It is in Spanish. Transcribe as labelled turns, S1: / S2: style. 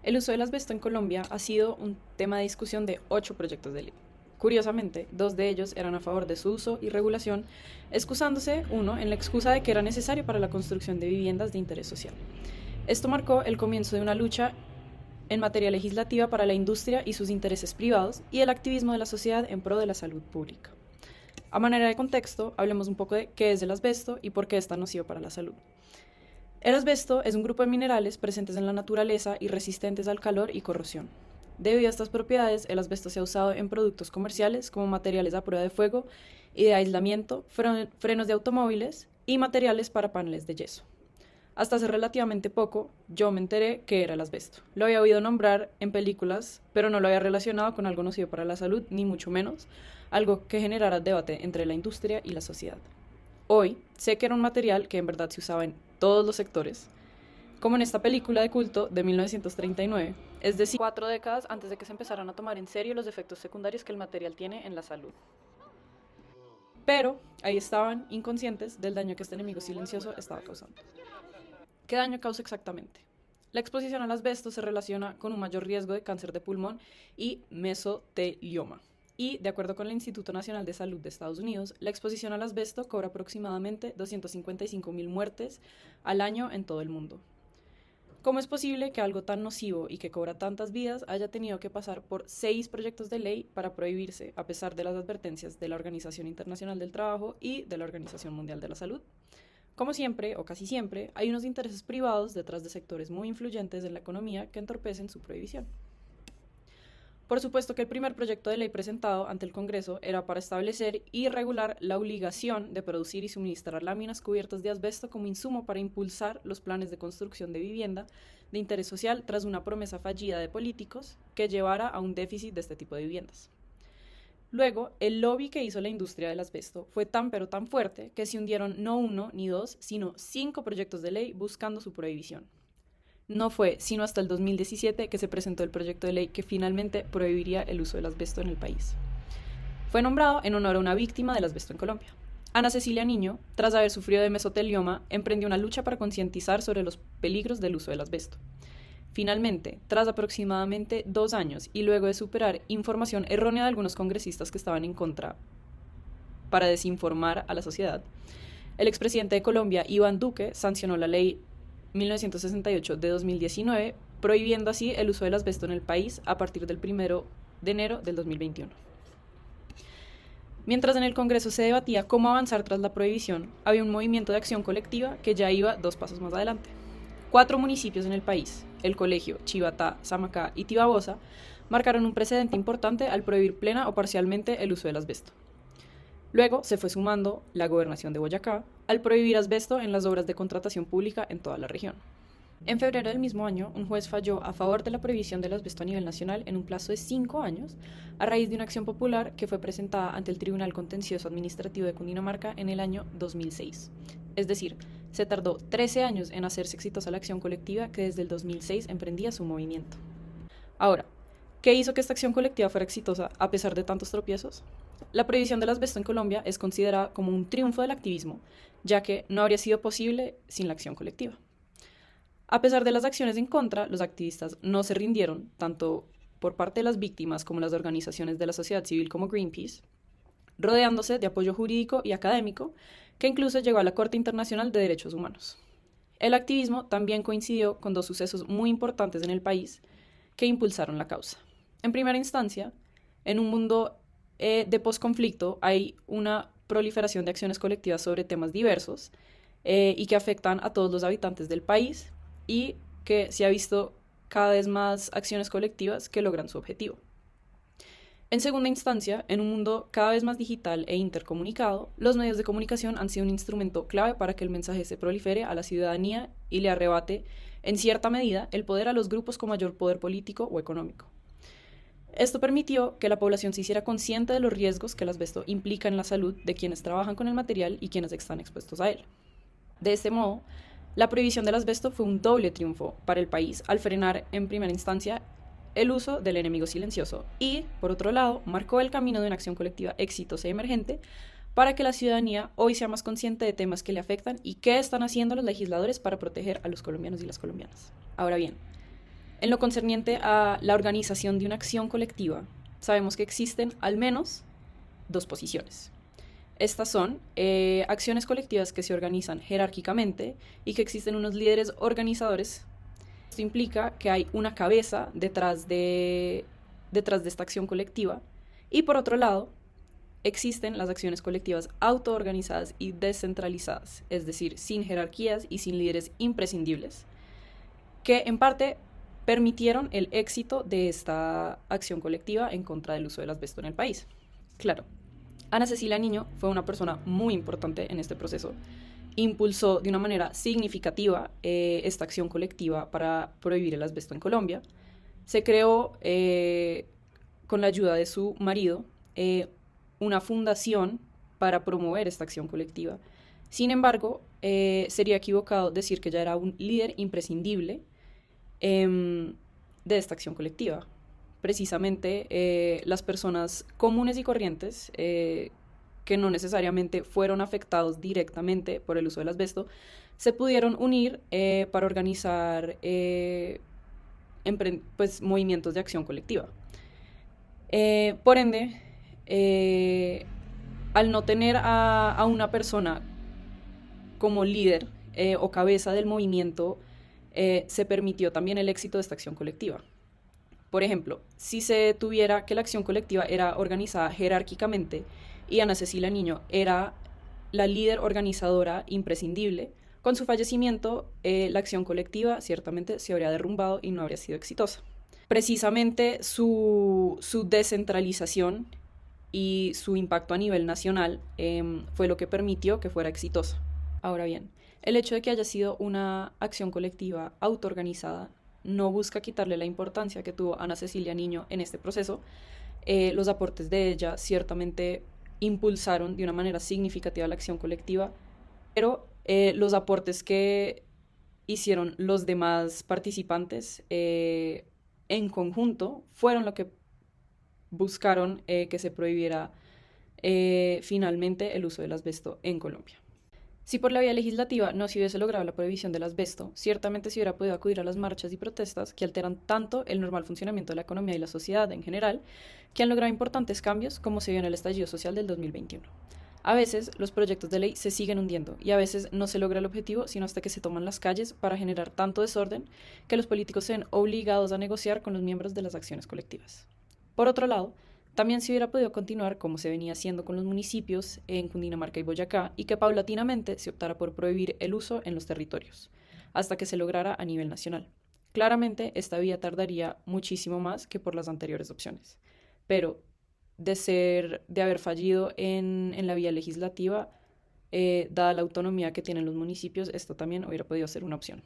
S1: El uso del asbesto en Colombia ha sido un tema de discusión de 8 proyectos de ley. Curiosamente, 2 de ellos eran a favor de su uso y regulación, excusándose uno en la excusa de que era necesario para la construcción de viviendas de interés social. Esto marcó el comienzo de una lucha en materia legislativa para la industria y sus intereses privados y el activismo de la sociedad en pro de la salud pública. A manera de contexto, hablemos un poco de qué es el asbesto y por qué es tan nocivo para la salud. El asbesto es un grupo de minerales presentes en la naturaleza y resistentes al calor y corrosión. Debido a estas propiedades, el asbesto se ha usado en productos comerciales como materiales a prueba de fuego y de aislamiento, frenos de automóviles y materiales para paneles de yeso. Hasta hace relativamente poco, yo me enteré que era el asbesto. Lo había oído nombrar en películas, pero no lo había relacionado con algo nocivo para la salud, ni mucho menos algo que generara debate entre la industria y la sociedad. Hoy sé que era un material que en verdad se usaba en todos los sectores, como en esta película de culto de 1939, es decir, 4 décadas antes de que se empezaran a tomar en serio los efectos secundarios que el material tiene en la salud. Pero ahí estaban inconscientes del daño que este enemigo silencioso estaba causando. ¿Qué daño causa exactamente? La exposición al asbesto se relaciona con un mayor riesgo de cáncer de pulmón y mesotelioma. Y, de acuerdo con el Instituto Nacional de Salud de Estados Unidos, la exposición al asbesto cobra aproximadamente 255.000 muertes al año en todo el mundo. ¿Cómo es posible que algo tan nocivo y que cobra tantas vidas haya tenido que pasar por 6 proyectos de ley para prohibirse, a pesar de las advertencias de la Organización Internacional del Trabajo y de la Organización Mundial de la Salud? Como siempre, o casi siempre, hay unos intereses privados detrás de sectores muy influyentes en la economía que entorpecen su prohibición. Por supuesto que el primer proyecto de ley presentado ante el Congreso era para establecer y regular la obligación de producir y suministrar láminas cubiertas de asbesto como insumo para impulsar los planes de construcción de vivienda de interés social tras una promesa fallida de políticos que llevara a un déficit de este tipo de viviendas. Luego, el lobby que hizo la industria del asbesto fue tan pero tan fuerte que se hundieron no uno ni dos, sino 5 proyectos de ley buscando su prohibición. No fue sino hasta el 2017 que se presentó el proyecto de ley que finalmente prohibiría el uso del asbesto en el país. Fue nombrado en honor a una víctima del asbesto en Colombia. Ana Cecilia Niño, tras haber sufrido de mesotelioma, emprendió una lucha para concientizar sobre los peligros del uso del asbesto. Finalmente, tras aproximadamente 2 años y luego de superar información errónea de algunos congresistas que estaban en contra para desinformar a la sociedad, el expresidente de Colombia, Iván Duque, sancionó la ley 1968 de 2019, prohibiendo así el uso del asbesto en el país a partir del 1 de enero del 2021. Mientras en el Congreso se debatía cómo avanzar tras la prohibición, había un movimiento de acción colectiva que ya iba 2 pasos más adelante. 4 municipios en el país, El Colegio, Chivatá, Samacá y Tibabosa, marcaron un precedente importante al prohibir plena o parcialmente el uso del asbesto. Luego se fue sumando la Gobernación de Boyacá al prohibir asbesto en las obras de contratación pública en toda la región. En febrero del mismo año, un juez falló a favor de la prohibición del asbesto a nivel nacional en un plazo de 5 años, a raíz de una acción popular que fue presentada ante el Tribunal Contencioso Administrativo de Cundinamarca en el año 2006. Es decir, se tardó 13 años en hacerse exitosa la acción colectiva que desde el 2006 emprendía su movimiento. Ahora, ¿qué hizo que esta acción colectiva fuera exitosa a pesar de tantos tropiezos? La prohibición del asbesto en Colombia es considerada como un triunfo del activismo, ya que no habría sido posible sin la acción colectiva. A pesar de las acciones en contra, los activistas no se rindieron, tanto por parte de las víctimas como las organizaciones de la sociedad civil como Greenpeace, rodeándose de apoyo jurídico y académico, que incluso llegó a la Corte Internacional de Derechos Humanos. El activismo también coincidió con 2 sucesos muy importantes en el país que impulsaron la causa. En primera instancia, en un mundo de posconflicto hay una proliferación de acciones colectivas sobre temas diversos y que afectan a todos los habitantes del país y que se ha visto cada vez más acciones colectivas que logran su objetivo. En segunda instancia, en un mundo cada vez más digital e intercomunicado, los medios de comunicación han sido un instrumento clave para que el mensaje se prolifere a la ciudadanía y le arrebate, en cierta medida, el poder a los grupos con mayor poder político o económico. Esto permitió que la población se hiciera consciente de los riesgos que el asbesto implica en la salud de quienes trabajan con el material y quienes están expuestos a él. De este modo, la prohibición del asbesto fue un doble triunfo para el país al frenar, en primera instancia, el uso del enemigo silencioso y, por otro lado, marcó el camino de una acción colectiva exitosa y emergente para que la ciudadanía hoy sea más consciente de temas que le afectan y qué están haciendo los legisladores para proteger a los colombianos y las colombianas. Ahora bien, En lo concerniente a la organización de una acción colectiva, sabemos que existen al menos dos posiciones. Estas son acciones colectivas que se organizan jerárquicamente y que existen unos líderes organizadores. Esto implica que hay una cabeza detrás de esta acción colectiva. Y por otro lado, existen las acciones colectivas autoorganizadas y descentralizadas, es decir, sin jerarquías y sin líderes imprescindibles, que en parte permitieron el éxito de esta acción colectiva en contra del uso del asbesto en el país. Claro, Ana Cecilia Niño fue una persona muy importante en este proceso. Impulsó de una manera significativa esta acción colectiva para prohibir el asbesto en Colombia. Se creó, con la ayuda de su marido, una fundación para promover esta acción colectiva. Sin embargo, sería equivocado decir que ella era un líder imprescindible de esta acción colectiva. Precisamente las personas comunes y corrientes que no necesariamente fueron afectados directamente por el uso del asbesto se pudieron unir para organizar pues, movimientos de acción colectiva. Por ende, al no tener a una persona como líder o cabeza del movimiento, se permitió también el éxito de esta acción colectiva. Por ejemplo, si se tuviera que la acción colectiva era organizada jerárquicamente y Ana Cecilia Niño era la líder organizadora imprescindible, con su fallecimiento la acción colectiva ciertamente se habría derrumbado y no habría sido exitosa. Precisamente su descentralización y su impacto a nivel nacional fue lo que permitió que fuera exitosa. Ahora bien, el hecho de que haya sido una acción colectiva autoorganizada no busca quitarle la importancia que tuvo Ana Cecilia Niño en este proceso. Los aportes de ella ciertamente impulsaron de una manera significativa la acción colectiva, pero los aportes que hicieron los demás participantes en conjunto fueron lo que buscaron que se prohibiera finalmente el uso del asbesto en Colombia. Si por la vía legislativa no se hubiese logrado la prohibición del asbesto, ciertamente se hubiera podido acudir a las marchas y protestas que alteran tanto el normal funcionamiento de la economía y la sociedad en general, que han logrado importantes cambios como se vio en el estallido social del 2021. A veces los proyectos de ley se siguen hundiendo y a veces no se logra el objetivo sino hasta que se toman las calles para generar tanto desorden que los políticos se ven obligados a negociar con los miembros de las acciones colectivas. Por otro lado, también se hubiera podido continuar como se venía haciendo con los municipios en Cundinamarca y Boyacá y que paulatinamente se optara por prohibir el uso en los territorios, hasta que se lograra a nivel nacional. Claramente, esta vía tardaría muchísimo más que por las anteriores opciones, pero de haber fallido en la vía legislativa, dada la autonomía que tienen los municipios, esto también hubiera podido ser una opción.